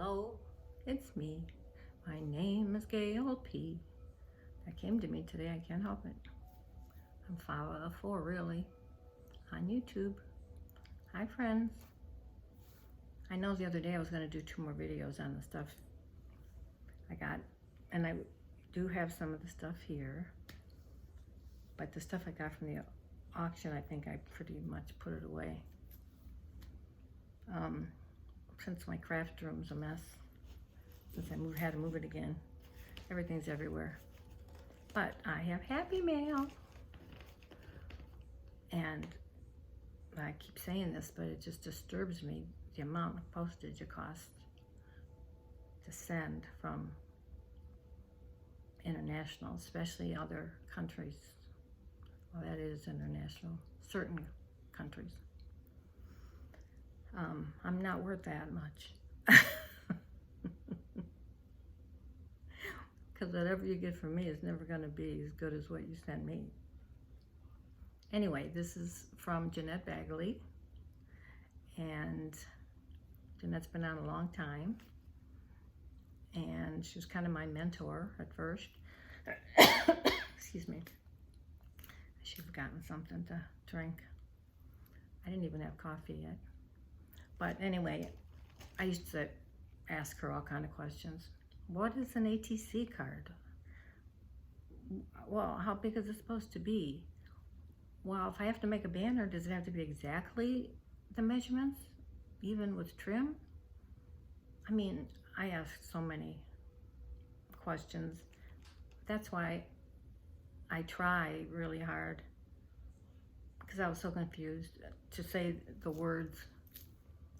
Hello, it's me. My name is Gail P. That came to me today, I can't help it. I'm 5 out of 4 really, on YouTube. Hi friends. I know the other day I was going to do 2 more videos on the stuff I got, and I do have some of the stuff here, but the stuff I got from the auction, I think I pretty much put it away. Since my craft room's a mess, since I had to move it again, everything's everywhere. But I have happy mail, and I keep saying this, but it just disturbs me, the amount of postage it costs to send from international, especially other countries. Well, that is international, certain countries. I'm not worth that much. Because whatever you get from me is never going to be as good as what you send me. Anyway, this is from Jeanette Bagley, and Jeanette's been on a long time, and she was kind of my mentor at first. Excuse me. I should have gotten something to drink. I didn't even have coffee yet. But anyway, I used to ask her all kind of questions. What is an ATC card? Well, how big is it supposed to be? Well, if I have to make a banner, does it have to be exactly the measurements, even with trim? I mean, I asked so many questions. That's why I try really hard, because I was so confused to say the words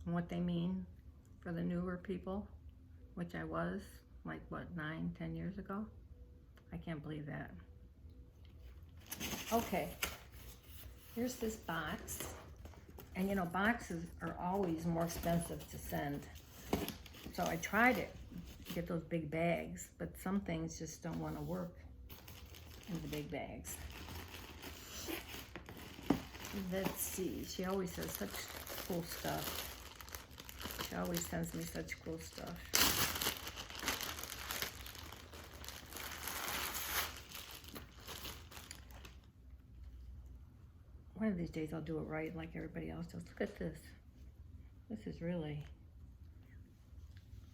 and what they mean for the newer people, which I was, like what, 9-10 years ago? I can't believe that. Okay, here's this box. And you know, boxes are always more expensive to send. So I tried it, get those big bags, but some things just don't want to work in the big bags. Let's see, she always has such cool stuff. She always sends me such cool stuff. One of these days I'll do it right like everybody else does. Look at this. This is really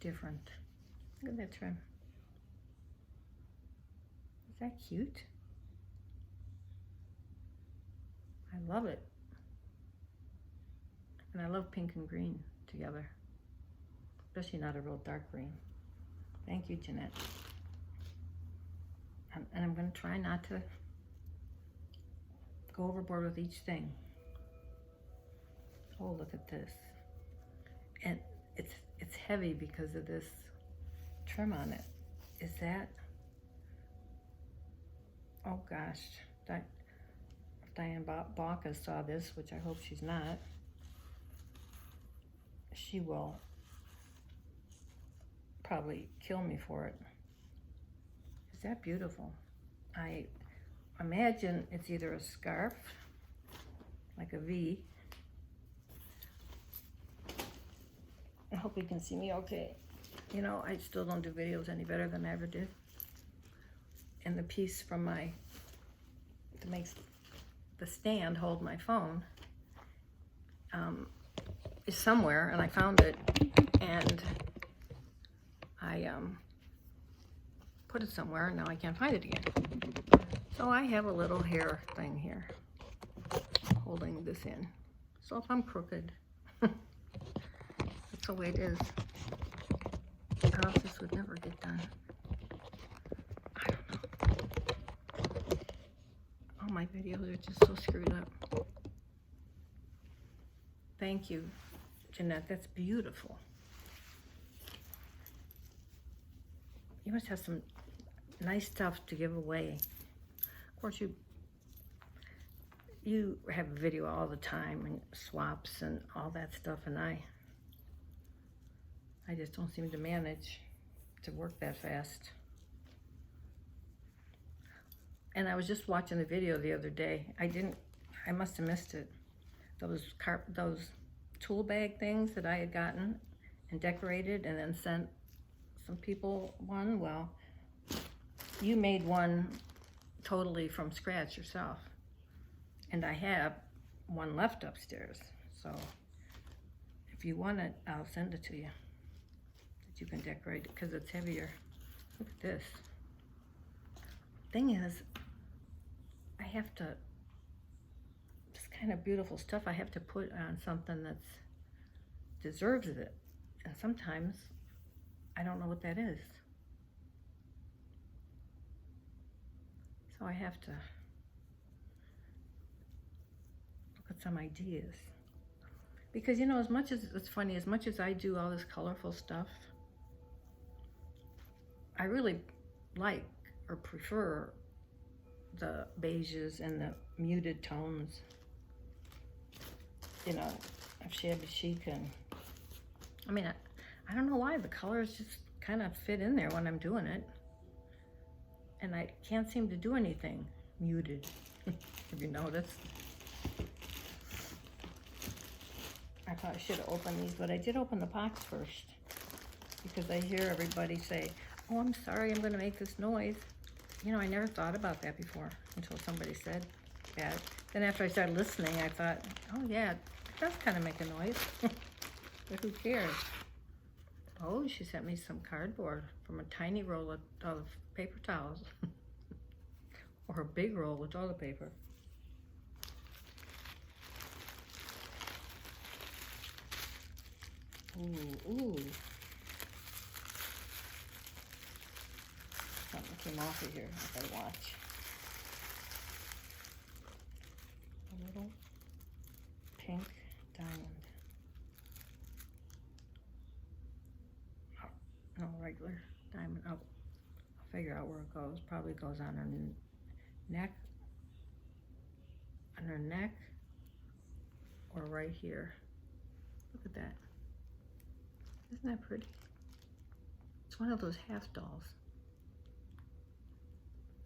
different. Look at that trim. Is that cute? I love it. And I love pink and green together. Especially not a real dark green. Thank you, Jeanette. And I'm going to try not to go overboard with each thing. Oh, look at this. And it's heavy because of this trim on it. Is that? Oh gosh, if Diane Baca saw this, which I hope she's not, she will probably kill me for it. Is that beautiful? I imagine it's either a scarf, like a V. I hope you can see me okay. You know, I still don't do videos any better than I ever did. And the piece from that makes the stand hold my phone is somewhere, and I found it, and I put it somewhere, and now I can't find it again. So I have a little hair thing here holding this in. So if I'm crooked, that's the way it is. Or else this would never get done. I don't know. All my videos are just so screwed up. Thank you, Jeanette. That's beautiful. You must have some nice stuff to give away. Of course, you have a video all the time and swaps and all that stuff, and I just don't seem to manage to work that fast. And I was just watching the video the other day. I must have missed it. Those tool bag things that I had gotten and decorated and then sent some people one. Well, you made one totally from scratch yourself. And I have one left upstairs. So if you want it, I'll send it to you. That you can decorate it because it's heavier. Look at this. Thing is, I have to, this kind of beautiful stuff I have to put on something that deserves it. And sometimes I don't know what that is. So I have to look at some ideas. Because, you know, as much as, it's funny, as much as I do all this colorful stuff, I really like or prefer the beiges and the muted tones, you know, of Shabby Chic. And I mean, I don't know why the colors just kind of fit in there when I'm doing it. And I can't seem to do anything muted. Have you noticed? I probably should have opened these, but I did open the box first because I hear everybody say, oh, I'm sorry, I'm going to make this noise. You know, I never thought about that before until somebody said that. Then after I started listening, I thought, oh yeah, it does kind of make a noise. But who cares? Oh, she sent me some cardboard from a tiny roll of paper towels. Or a big roll of toilet paper. Ooh, ooh. Something came off of here. I gotta watch. A little pink diamond. Oh, no, regular diamond. Oh, I'll figure out where it goes. Probably goes on her neck. On her neck. Or right here. Look at that. Isn't that pretty? It's one of those half dolls.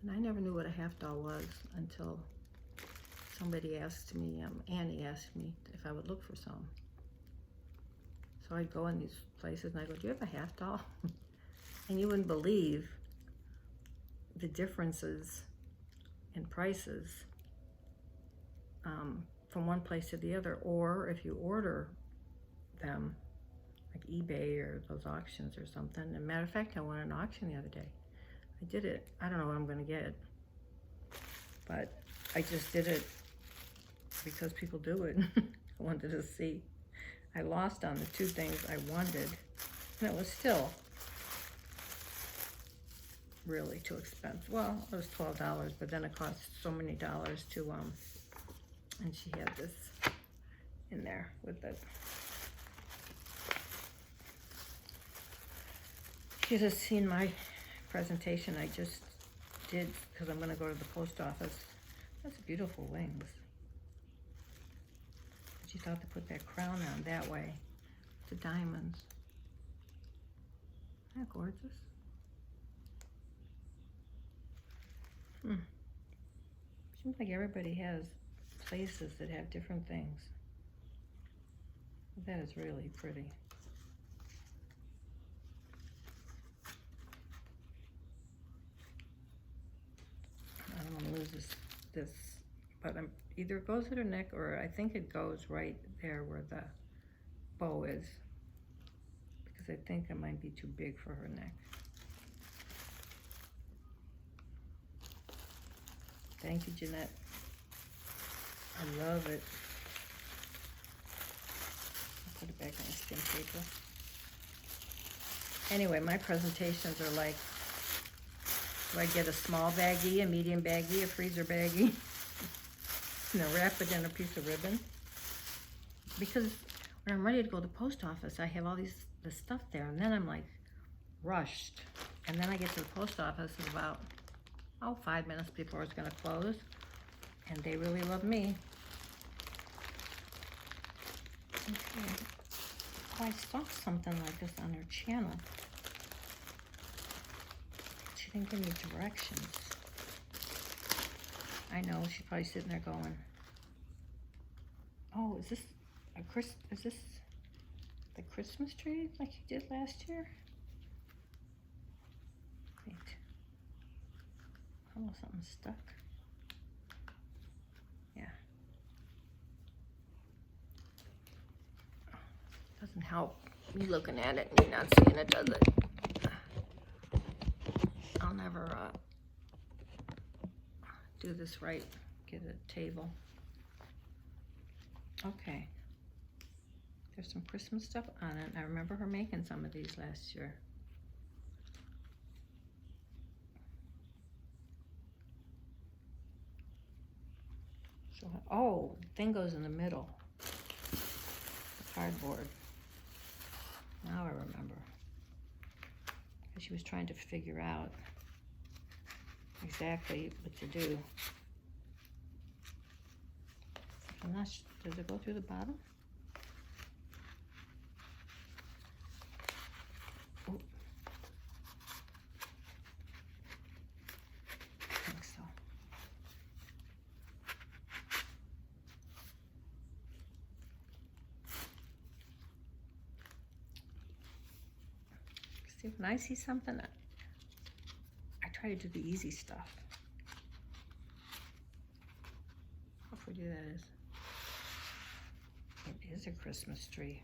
And I never knew what a half doll was until somebody asked me, Annie asked me if I would look for some. So I'd go in these places and I go, do you have a half doll? And you wouldn't believe the differences in prices from one place to the other. Or if you order them, like eBay or those auctions or something. As a matter of fact, I won an auction the other day. I did it. I don't know what I'm going to get, but I just did it because people do it. I wanted to see. I lost on the two things I wanted, and it was still really too expensive. Well, it was $12, but then it cost so many dollars to, and she had this in there with the, you just seen my presentation I just did because I'm going to go to the post office. That's beautiful wings. She thought to put that crown on that way. The diamonds. Isn't that gorgeous? Seems like everybody has places that have different things. That is really pretty. I don't want to lose this, but either it goes at her neck or I think it goes right there where the bow is, because I think it might be too big for her neck. Thank you, Jeanette. I love it. I'll put it back on the skin paper. Anyway, my presentations are like, do I get a small baggie, a medium baggie, a freezer baggie? And then wrap it in a piece of ribbon? Because when I'm ready to go to the post office, I have all this stuff there, and then I'm like rushed. And then I get to the post office at about 5 minutes before it's gonna close, and they really love me. Okay. Oh, I saw something like this on her channel. She didn't give me directions. I know, she's probably sitting there going, oh, is this the Christmas tree like you did last year? Wait. Oh, something stuck. Yeah. Doesn't help me looking at it and you not seeing it, does it? I'll never do this right. Get a table. Okay. There's some Christmas stuff on it. I remember her making some of these last year. Oh, the thing goes in the middle. The cardboard. Now I remember. She was trying to figure out exactly what to do. I'm not sure. Does it go through the bottom? Oh. I think so. See, when I see something, I try to do the easy stuff. How pretty that is. It is a Christmas tree.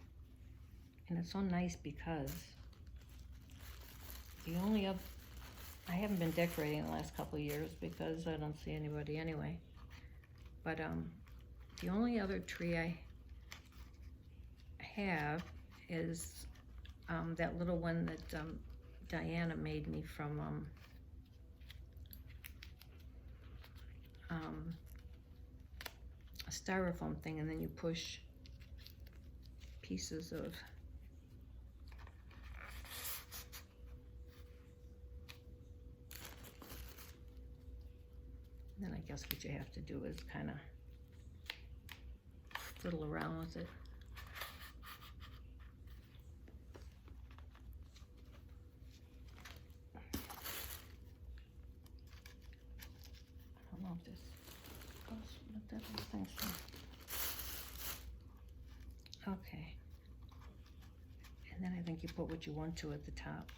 And it's so nice because the only other, I haven't been decorating the last couple of years because I don't see anybody anyway. But the only other tree I have is that little one that Diana made me from a styrofoam thing, and then you push pieces of then I guess what you have to do is kind of fiddle around with it. I don't know if this goes with that little thing. Okay. And then I think you put what you want to at the top.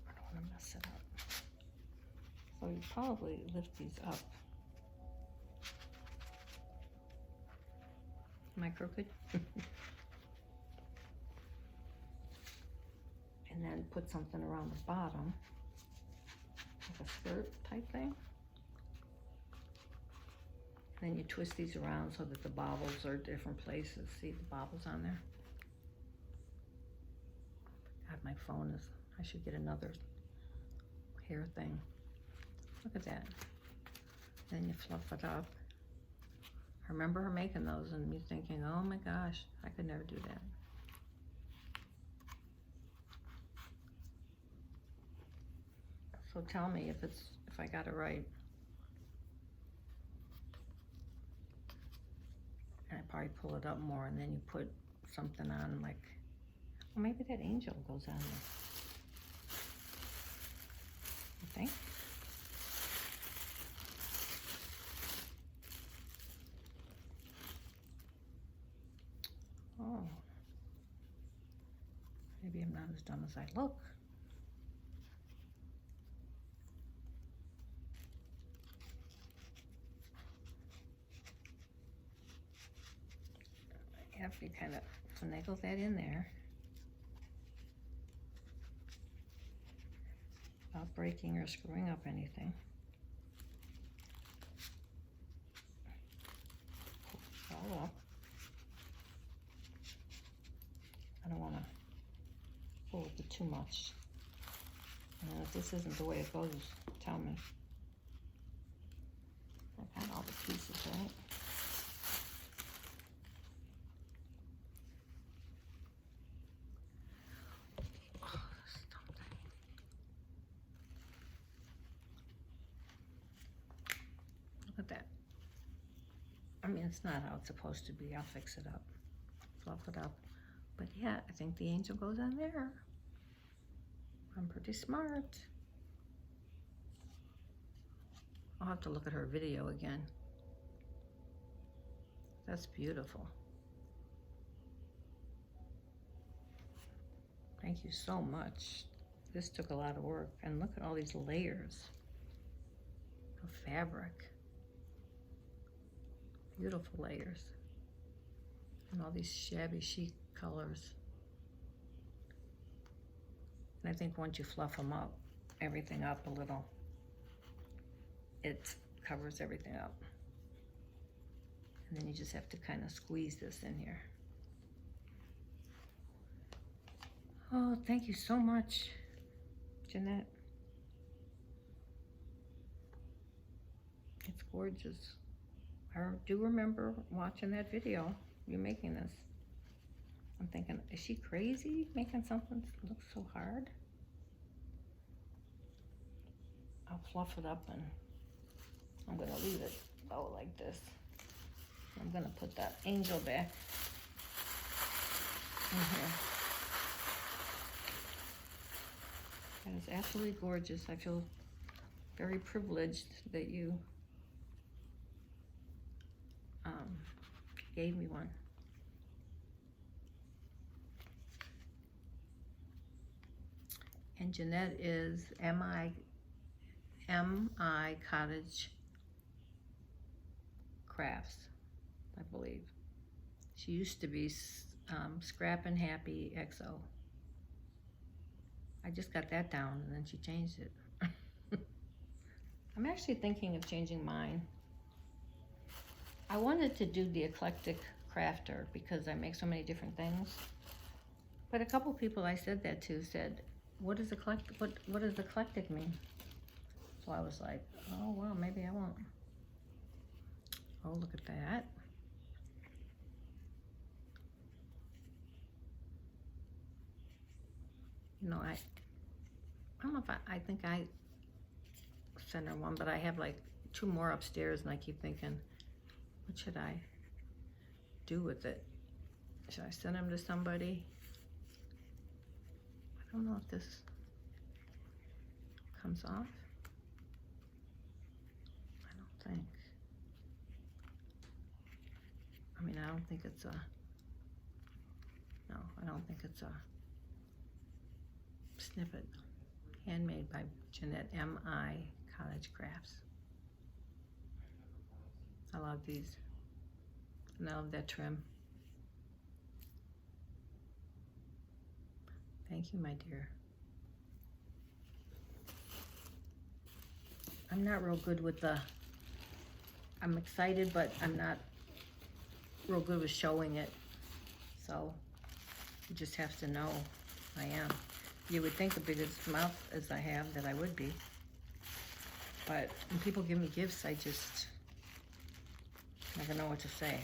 I don't want to mess it up. So you probably lift these up. Am I crooked? And then put something around the bottom, like a skirt type thing. Then you twist these around so that the bobbles are different places. See the bobbles on there? God, my phone is, I should get another hair thing. Look at that. Then you fluff it up. I remember her making those and me thinking, oh my gosh, I could never do that. So tell me if I got it right. And I probably pull it up more, and then you put something on, like, well, maybe that angel goes on there. You think? Oh. Maybe I'm not as dumb as I look. You have to kind of finagle that in there without breaking or screwing up anything. Pull it all up. I don't want to pull it too much. And if this isn't the way it goes, tell me. I got all the pieces, right? Look at that. I mean, it's not how it's supposed to be. I'll fix it up, fluff it up. But yeah, I think the angel goes on there. I'm pretty smart. I'll have to look at her video again. That's beautiful. Thank you so much. This took a lot of work. And look at all these layers of fabric. Beautiful layers. And all these shabby chic colors. And I think once you fluff them up, everything up a little, it covers everything up. And then you just have to kind of squeeze this in here. Oh, thank you so much, Jeanette. It's gorgeous. I do remember watching that video, you making this. I'm thinking, is she crazy making something that looks so hard? I'll fluff it up and I'm gonna leave it like this. I'm gonna put that angel back in here. That is absolutely gorgeous. I feel very privileged that you gave me one. And Jeanette is M.I. Cottage Crafts, I believe. She used to be Scrappin' Happy XO. I just got that down and then she changed it. I'm actually thinking of changing mine. I wanted to do the eclectic crafter because I make so many different things. But a couple people I said that to said, what does eclectic mean? So I was like, oh well, maybe I won't. Oh, look at that. You know, I don't know if I think I sent her one, but I have like 2 more upstairs and I keep thinking, what should I do with it? Should I send them to somebody? I don't know if this comes off. I don't think. I mean, I don't think it's a, no, I don't think it's a snippet. Handmade by Jeanette M.I. Cottage Crafts. I love these. And I love that trim. Thank you, my dear. I'm not real good with I'm excited, but I'm not real good with showing it. So you just have to know I am. You would think a big as mouth as I have that I would be. But when people give me gifts, I just never know what to say.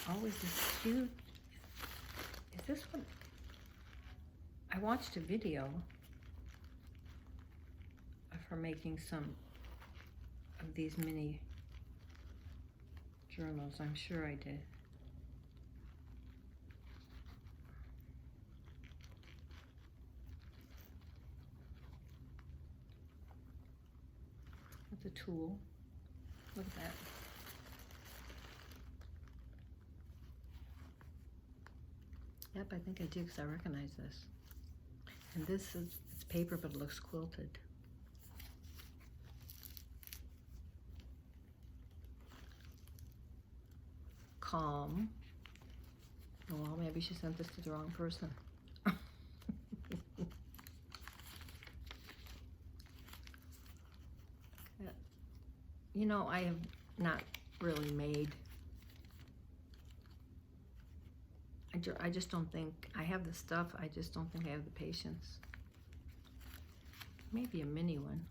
Always this cute. Is this one? I watched a video of her making some of these mini journals. I'm sure I did. With a tool. Look at that. Yep, I think I do because I recognize this. And this is, it's paper, but it looks quilted. Calm. Oh, well, maybe she sent this to the wrong person. You know, I have not really made, I just don't think, I have the stuff, I just don't think I have the patience. Maybe a mini one.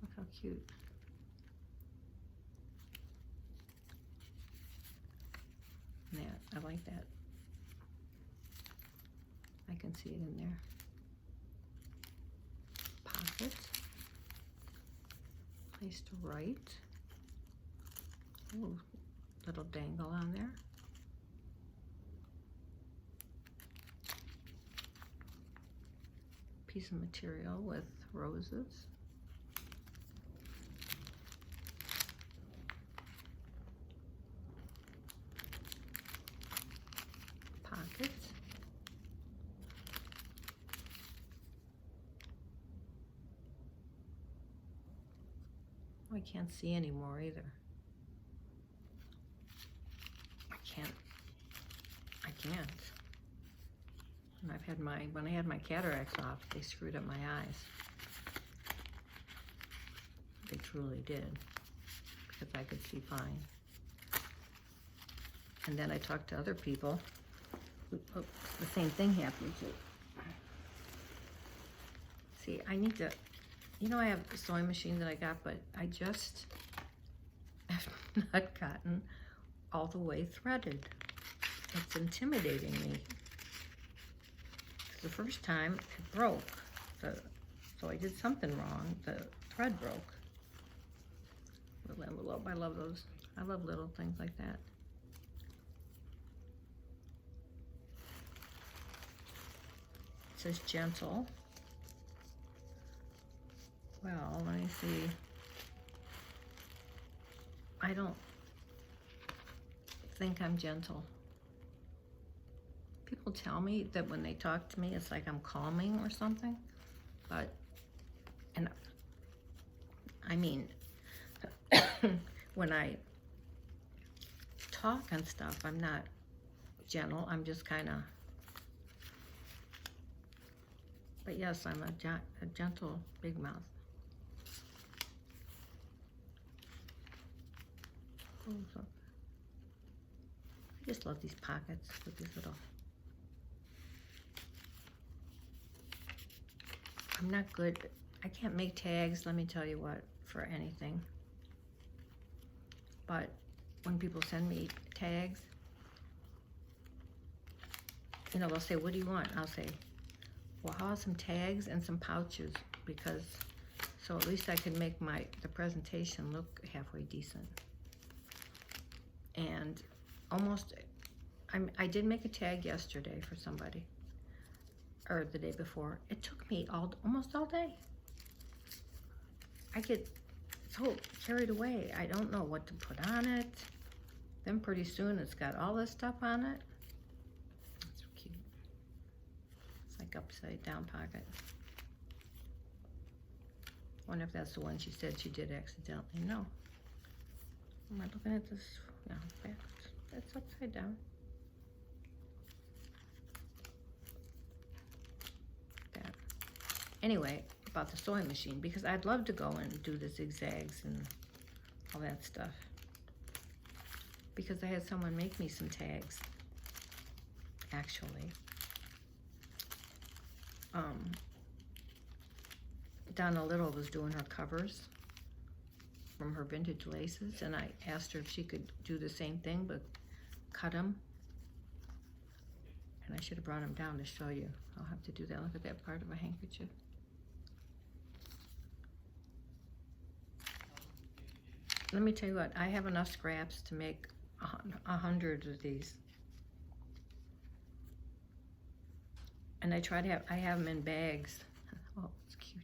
Look how cute. Yeah, I like that. I can see it in there. Pocket. Place to write. Ooh, little dangle on there. piece of material with roses. Pockets. I can't see anymore either. I can't. And when I had my cataracts off, they screwed up my eyes. They truly did, because I could see fine. And then I talked to other people who, the same thing happened to. See, I need to, I have a sewing machine that I got, but I just have not gotten all the way threaded. It's intimidating me. The first time it broke, so I did something wrong. The thread broke. Little envelope, I love those. I love little things like that. It says gentle. Well, let me see. I don't think I'm gentle. People tell me that when they talk to me, it's like I'm calming or something, but, and I mean, when I talk and stuff, I'm not gentle, I'm just kind of, but yes, I'm a gentle big mouth. I just love these pockets with these little. I'm not good, I can't make tags, let me tell you what, for anything. But when people send me tags, they'll say, what do you want? I'll say, well, how about some tags and some pouches? Because, so at least I can make the presentation look halfway decent. And I did make a tag yesterday for somebody. Or the day before. It took me almost all day. I get so carried away. I don't know what to put on it. Then pretty soon it's got all this stuff on it. That's so cute. It's like upside down pocket. Wonder if that's the one she said she did accidentally. No. Am I looking at this? No, it's upside down. Anyway, about the sewing machine, because I'd love to go and do the zigzags and all that stuff. Because I had someone make me some tags, actually. Donna Little was doing her covers from her vintage laces, and I asked her if she could do the same thing, but cut them. And I should have brought them down to show you. I'll have to do that. Look at that part of a handkerchief. Let me tell you what, I have enough scraps to make 100 of these. And I have them in bags. Oh, it's cute.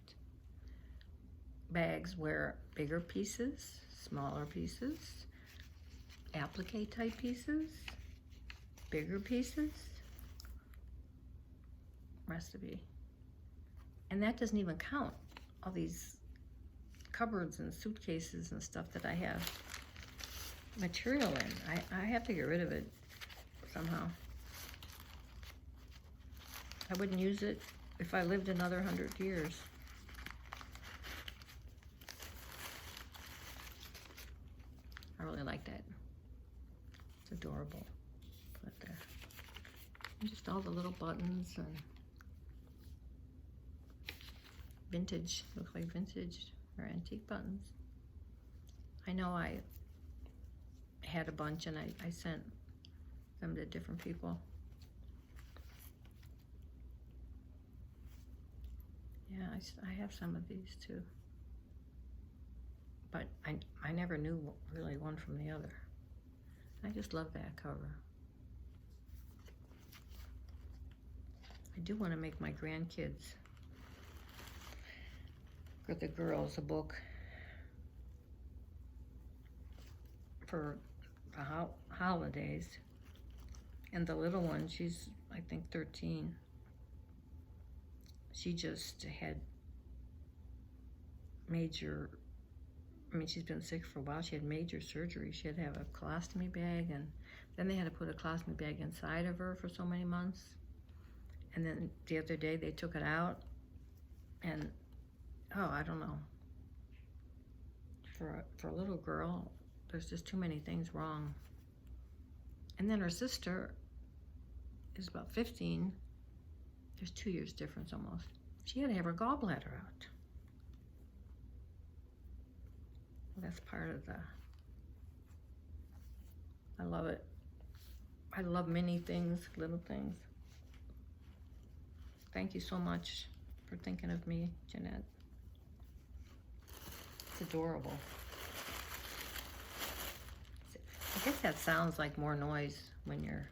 Bags where bigger pieces, smaller pieces, applique type pieces, bigger pieces, recipe. And that doesn't even count all these cupboards and suitcases and stuff that I have material in. I have to get rid of it somehow. I wouldn't use it if I lived another 100 years. I really like that. It's adorable. Put it there. And just all the little buttons and vintage, looks like vintage or antique buttons. I know I had a bunch and I sent them to different people. Yeah, I have some of these too. But I never knew really one from the other. I just love that cover. I do want to make my grandkids got the girls a book for the holidays. And the little one, she's, I think, 13. She just had major, I mean, she's been sick for a while. She had major surgery. She had to have a colostomy bag, and then they had to put a colostomy bag inside of her for so many months. And then the other day they took it out, and oh, I don't know. For a little girl, there's just too many things wrong. And then her sister is about 15. There's 2 years difference almost. She had to have her gallbladder out. Well, that's part of the, I love it. I love many things, little things. Thank you so much for thinking of me, Jeanette. It's adorable. I guess that sounds like more noise when you're,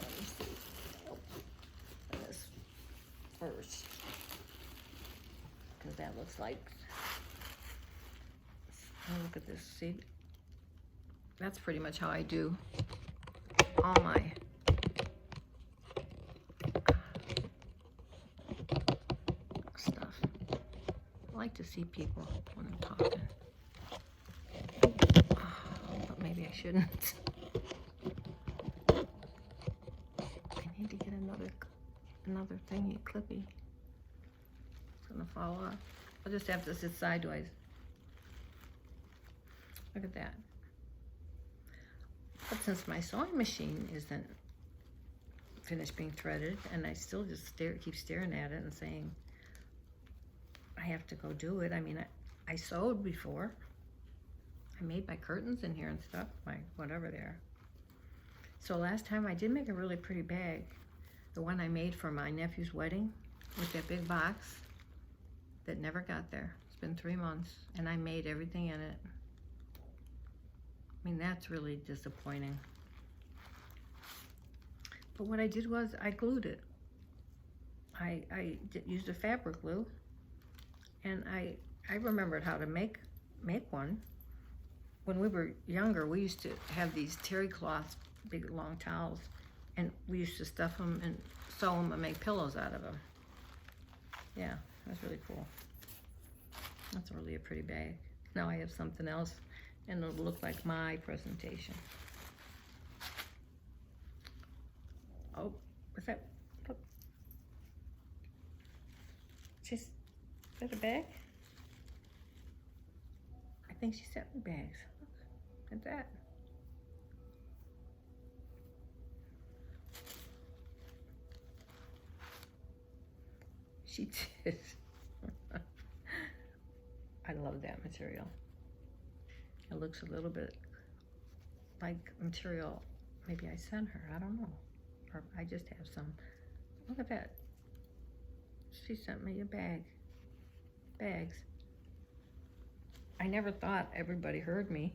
let me see, this first, because that looks like, oh, look at this, see, that's pretty much how I do all my stuff. I like to see people when I'm talking. But maybe I shouldn't. I need to get another thingy, clippy. It's gonna fall off. I'll just have to sit sideways. Look at that. But since my sewing machine isn't finished being threaded, and I still just keep staring at it and saying, I have to go do it. I mean, I sewed before. I made my curtains in here and stuff, my whatever they are. So last time I did make a really pretty bag. The one I made for my nephew's wedding with that big box that never got there. It's been 3 months, and I made everything in it. I mean, that's really disappointing. But what I did was I glued it. I used a fabric glue, and I remembered how to make one. When we were younger, we used to have these terry cloth, big long towels, and we used to stuff them and sew them and make pillows out of them. Yeah, that's really cool. That's really a pretty bag. Now I have something else, and it'll look like my presentation. Oh, what's that? Look. Is that a bag? I think she sent me bags. Look at that. She did. I love that material. It looks a little bit like material maybe I sent her, I don't know. Or I just have some. Look at that. She sent me a bag. Bags. I never thought everybody heard me.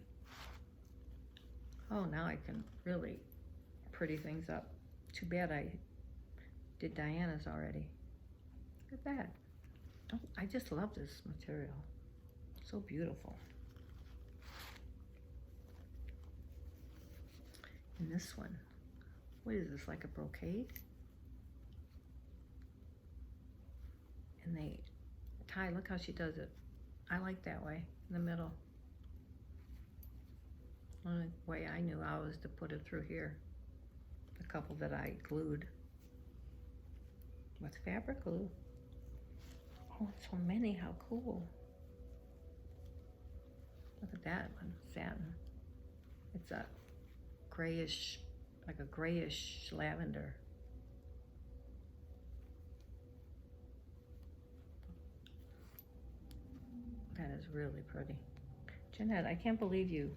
Oh, now I can really pretty things up. Too bad I did Diana's already. Look at that. Oh, I just love this material. So beautiful. And this one, what is this, like a brocade? And they tie, look how she does it. I like that way, in the middle. The only way I knew how was to put it through here. The couple that I glued with fabric glue. Oh, so many, how cool. Look at that one, satin. It's a grayish, like a grayish lavender. That is really pretty. Jeanette, I can't believe you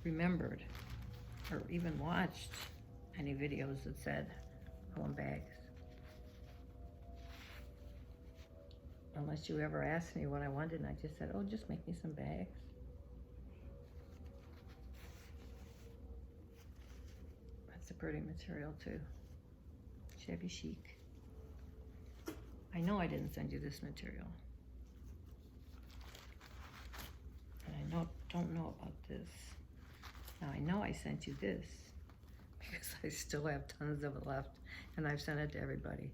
remembered or even watched any videos that said I want bags. Unless you ever asked me what I wanted and I just said, oh, just make me some bags. That's a pretty material too. Shabby chic. I know I didn't send you this material. And I don't know about this. Now I know I sent you this because I still have tons of it left and I've sent it to everybody.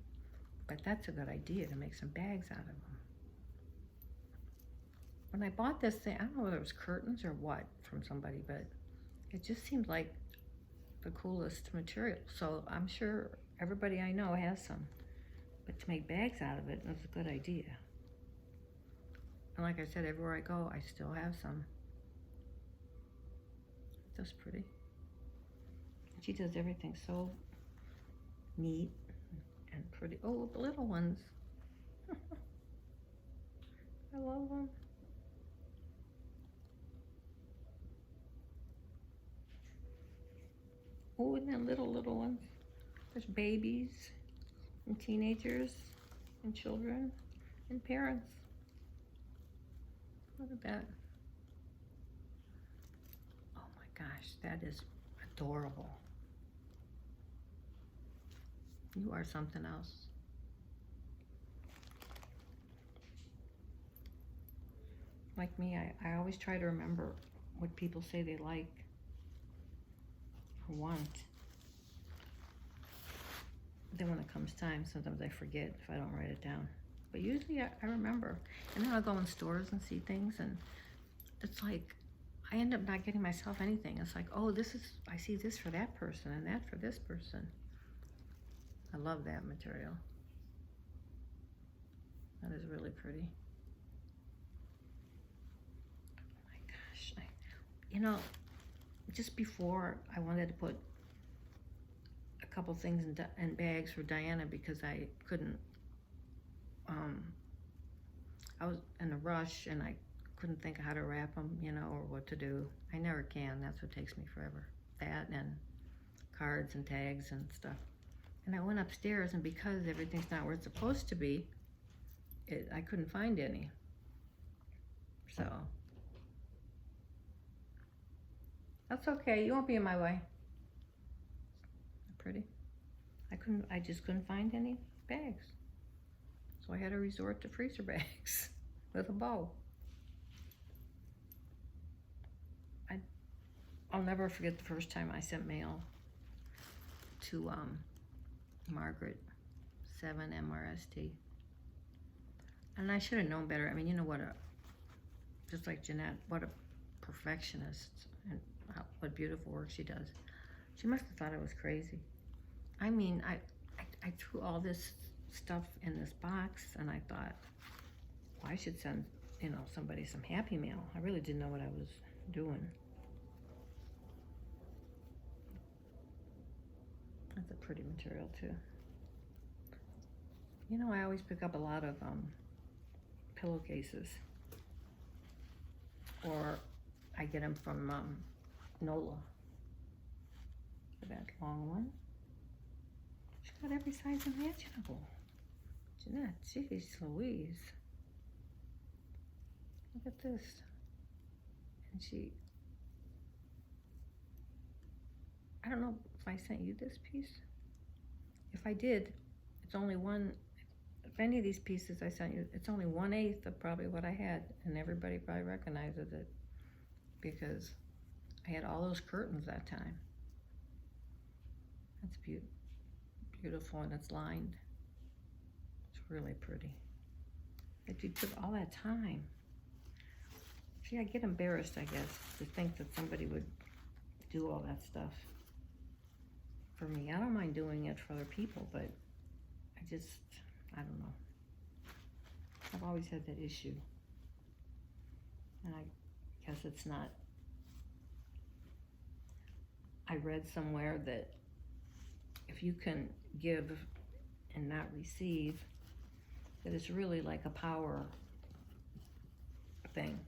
But that's a good idea to make some bags out of them. When I bought this thing, I don't know whether it was curtains or what from somebody, but it just seemed like the coolest material. So I'm sure everybody I know has some. But to make bags out of it was a good idea. And like I said, everywhere I go, I still have some. That's pretty. She does everything so neat and pretty. Oh, the little ones. I love them. Oh, and then little ones. There's babies and teenagers and children and parents. Look at that. Oh my gosh, that is adorable. You are something else. Like me, I always try to remember what people say they like or want. Then when it comes time, sometimes I forget if I don't write it down. But usually I remember. And then I'll go in stores and see things, and it's like, I end up not getting myself anything. It's like, oh, I see this for that person and that for this person. I love that material. That is really pretty. Oh my gosh. You know, just before I wanted to put a couple things in bags for Diana because I couldn't, I was in a rush and I couldn't think of how to wrap them, you know, or what to do. I never can. That's what takes me forever. That and cards and tags and stuff. And I went upstairs, and because everything's not where it's supposed to be, I couldn't find any. So that's okay. You won't be in my way. Pretty. I just couldn't find any bags. So I had to resort to freezer bags with a bow. I'll never forget the first time I sent mail to Margaret, 7 MRST. And I should have known better. I mean, you know what, just like Jeanette, what a perfectionist and what beautiful work she does. She must have thought I was crazy. I mean, I threw all this stuff in this box and I thought, well, I should send, you know, somebody some Happy Mail. I really didn't know what I was doing. That's a pretty material too. You know, I always pick up a lot of pillowcases, or I get them from Nola. That long one. She's got every size imaginable. Jeanette, geez Louise. Look at this. And I don't know if I sent you this piece. If I did, it's only one. If any of these pieces I sent you, it's only 1/8 of probably what I had, and everybody probably recognizes it because I had all those curtains that time. That's beautiful, and it's lined. It's really pretty. But you took all that time. See, I get embarrassed, I guess, to think that somebody would do all that stuff for me. I don't mind doing it for other people, but I don't know. I've always had that issue. And I guess it's not. I read somewhere that if you can give and not receive, that it's really like a power thing.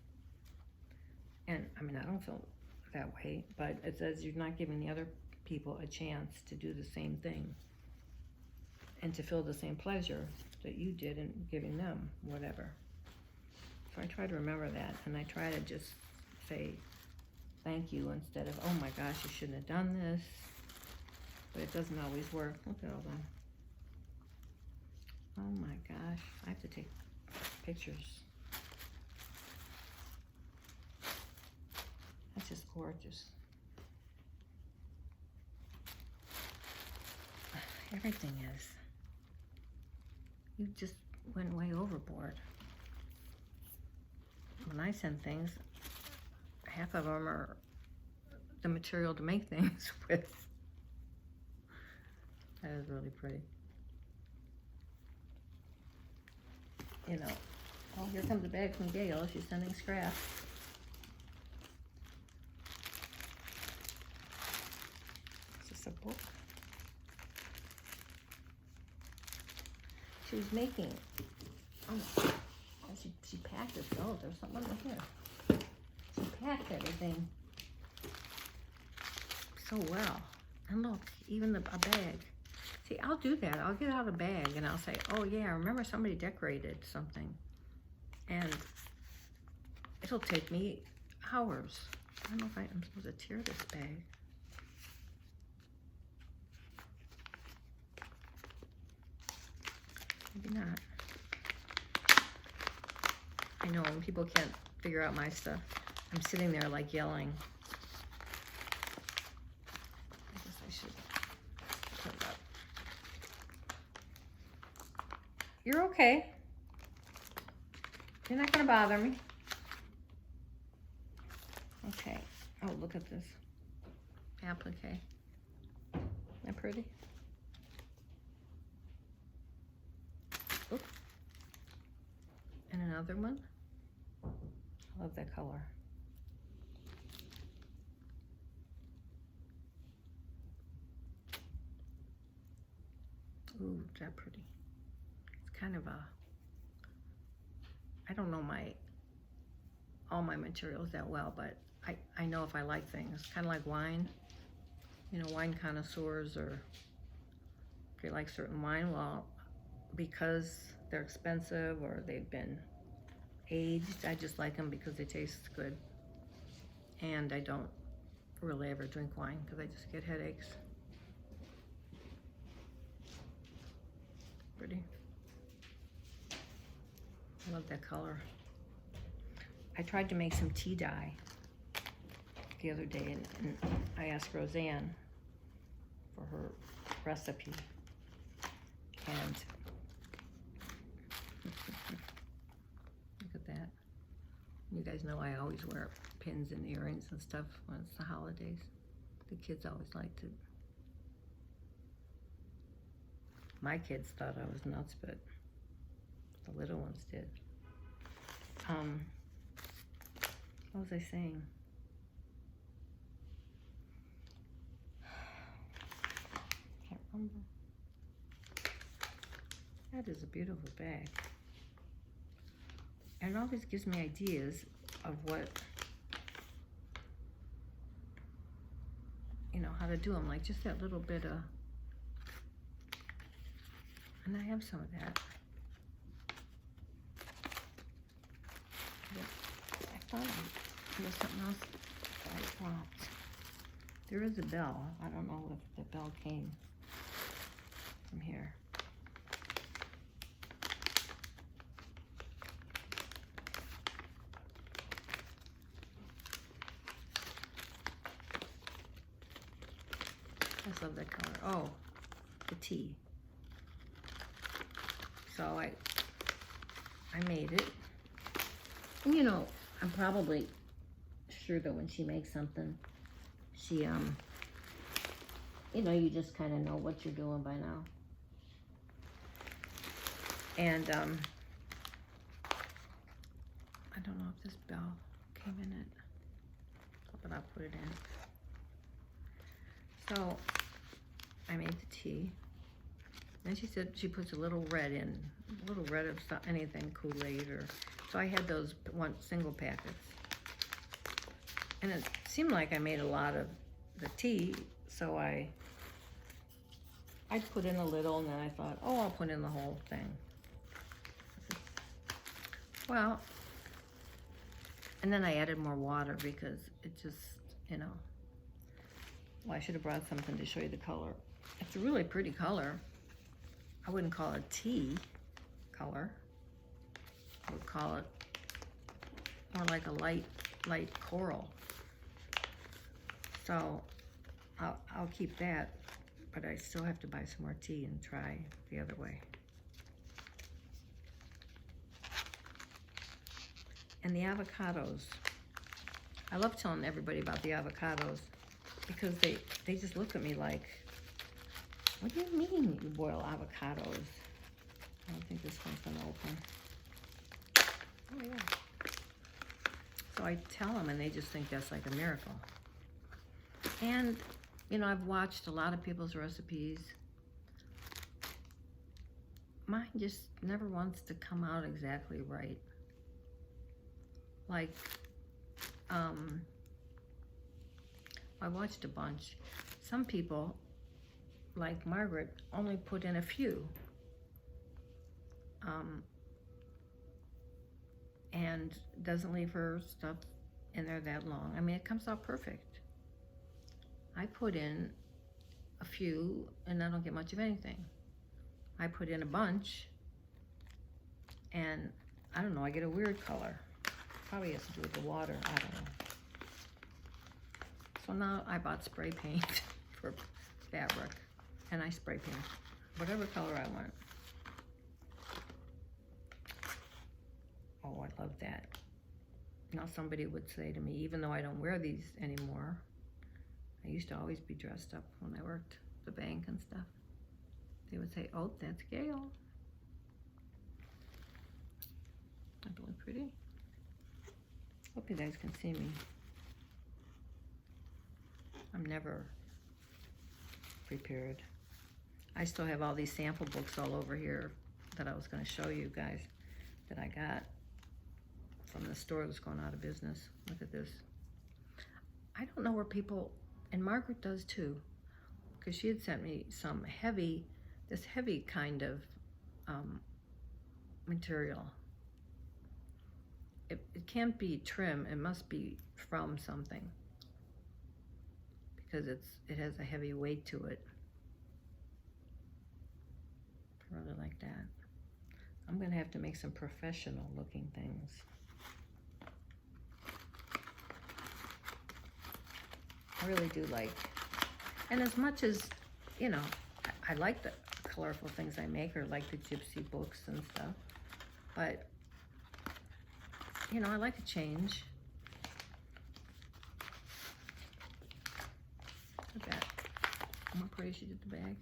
And I mean, I don't feel that way, but it says you're not giving the other people a chance to do the same thing and to feel the same pleasure that you did in giving them whatever. So I try to remember that, and I try to just say thank you instead of, oh my gosh, you shouldn't have done this. But it doesn't always work. Look at all Oh my gosh, I have to take pictures. That's just gorgeous. Everything is. You just went way overboard. When I send things, half of them are the material to make things with. That is really pretty. You know, oh, here comes a bag from Gail. She's sending scraps. Is this a book? She was making, oh, she packed this. Oh, there's something under here. She packed everything so well. And look, even a bag. See, I'll do that. I'll get out a bag and I'll say, oh yeah, I remember somebody decorated something. And it'll take me hours. I don't know if I'm supposed to tear this bag. Maybe not. I know when people can't figure out my stuff, I'm sitting there like yelling. I guess I should put it up. You're okay. You're not gonna bother me. Okay. Oh, look at this applique. Isn't that pretty? Oop. And another one. I love that color. Ooh, is that pretty? It's kind of a, I don't know all my materials that well, but I know if I like things. Kind of like wine. You know, wine connoisseurs, or if they like certain wine, well, because they're expensive or they've been aged, I just like them because they taste good. And I don't really ever drink wine because I just get headaches. Pretty. I love that color. I tried to make some tea dye the other day, and I asked Roseanne for her recipe. And look at that. You guys know I always wear pins and earrings and stuff when it's the holidays. The kids always liked it. My kids thought I was nuts, but the little ones did. What was I saying? Can't remember. That is a beautiful bag. And it always gives me ideas of what, you know, how to do them. Like just that little bit of, and I have some of that. I thought there was something else that I dropped. There is a bell. I don't know if the bell came from here. I just love that color. Oh, the tea. So I made it. And you know, I'm probably sure that when she makes something, she, you know, you just kind of know what you're doing by now. And, I don't know if this bell came in it, but I'll put it in. So, I made the tea. And she said she puts a little red in, a little red of anything, Kool-Aid or, so I had those single packets. And it seemed like I made a lot of the tea, so I put in a little, and then I thought, oh, I'll put in the whole thing. Well, and then I added more water because it just, you know, well, I should have brought something to show you the color. It's a really pretty color. I wouldn't call it tea. color. I would call it more like a light coral. So I'll keep that, but I still have to buy some more tea and try the other way. And the avocados. I love telling everybody about the avocados because they just look at me like, what do you mean you boil avocados? I don't think this one's gonna open. Oh yeah. So I tell them and they just think that's like a miracle. And, you know, I've watched a lot of people's recipes. Mine just never wants to come out exactly right. Like, I watched a bunch. Some people, like Margaret, only put in a few. And doesn't leave her stuff in there that long. I mean, it comes out perfect. I put in a few and I don't get much of anything. I put in a bunch and I don't know, I get a weird color. Probably has to do with the water, I don't know. So now I bought spray paint for fabric and I spray paint whatever color I want. Oh, I love that. Now somebody would say to me, even though I don't wear these anymore, I used to always be dressed up when I worked the bank and stuff. They would say, oh, that's Gail. That's really pretty. Hope you guys can see me. I'm never prepared. I still have all these sample books all over here that I was going to show you guys that I got from the store that's going out of business. Look at this. I don't know where people, and Margaret does too, because she had sent me some heavy, this heavy kind of material. It can't be trim, it must be from something, because it has a heavy weight to it. I really like that. I'm gonna have to make some professional looking things. I really do like, and as much as, you know, I like the colorful things I make, or like the gypsy books and stuff, but, you know, I like to change. Look at that. How pretty she did the bag.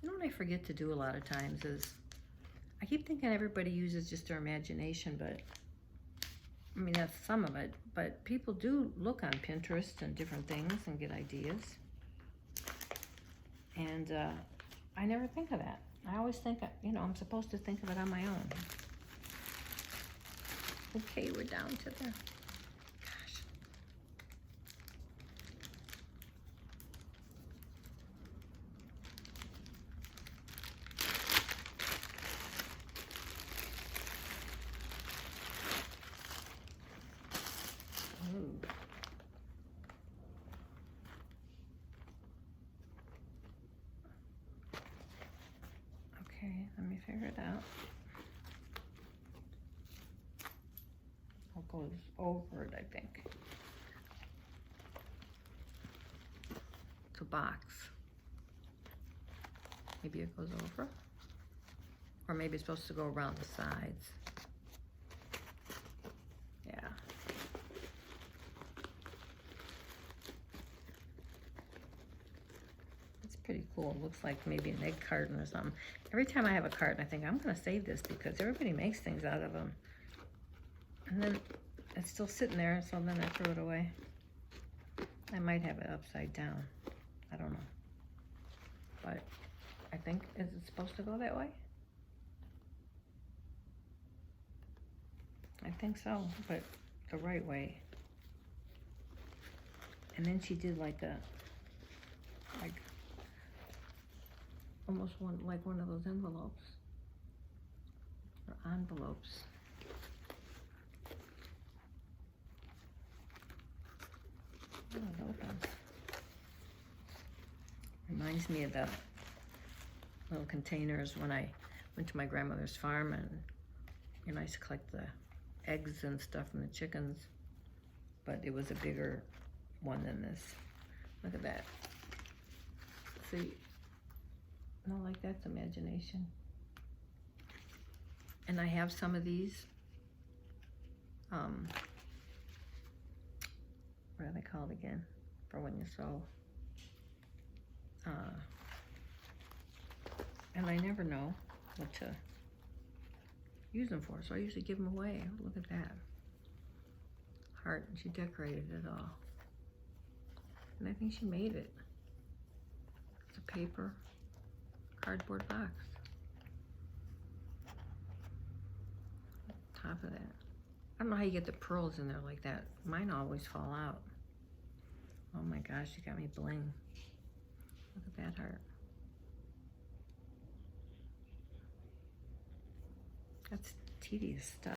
You know what I forget to do a lot of times is, I keep thinking everybody uses just their imagination, but I mean, that's some of it, but people do look on Pinterest and different things and get ideas. And I never think of that. I always think, you know, I'm supposed to think of it on my own. Okay, we're down to the, gosh. Ooh. Okay, let me figure it out. What goes over it, I think. It's a box. Maybe it goes over. Or maybe it's supposed to go around the sides. Yeah. It's pretty cool. It looks like maybe an egg carton or something. Every time I have a carton, I think I'm gonna save this because everybody makes things out of them. And then it's still sitting there, so then I threw it away. I might have it upside down. I don't know. But I think, is it supposed to go that way? I think so, but the right way. And then she did like a, like, almost like one of those envelopes. Or envelopes. Oh, it opens. Reminds me of the little containers when I went to my grandmother's farm, and I used to collect the eggs and stuff from the chickens, but it was a bigger one than this. Look at that. See, no, like that's imagination. And I have some of these, what are they called again, for when you sew? And I never know what to use them for, so I usually give them away. Look at that. Heart, and she decorated it all. And I think she made it. It's a paper cardboard box. Top of that. I don't know how you get the pearls in there like that. Mine always fall out. Oh my gosh, you got me bling. Look at that heart. That's tedious stuff.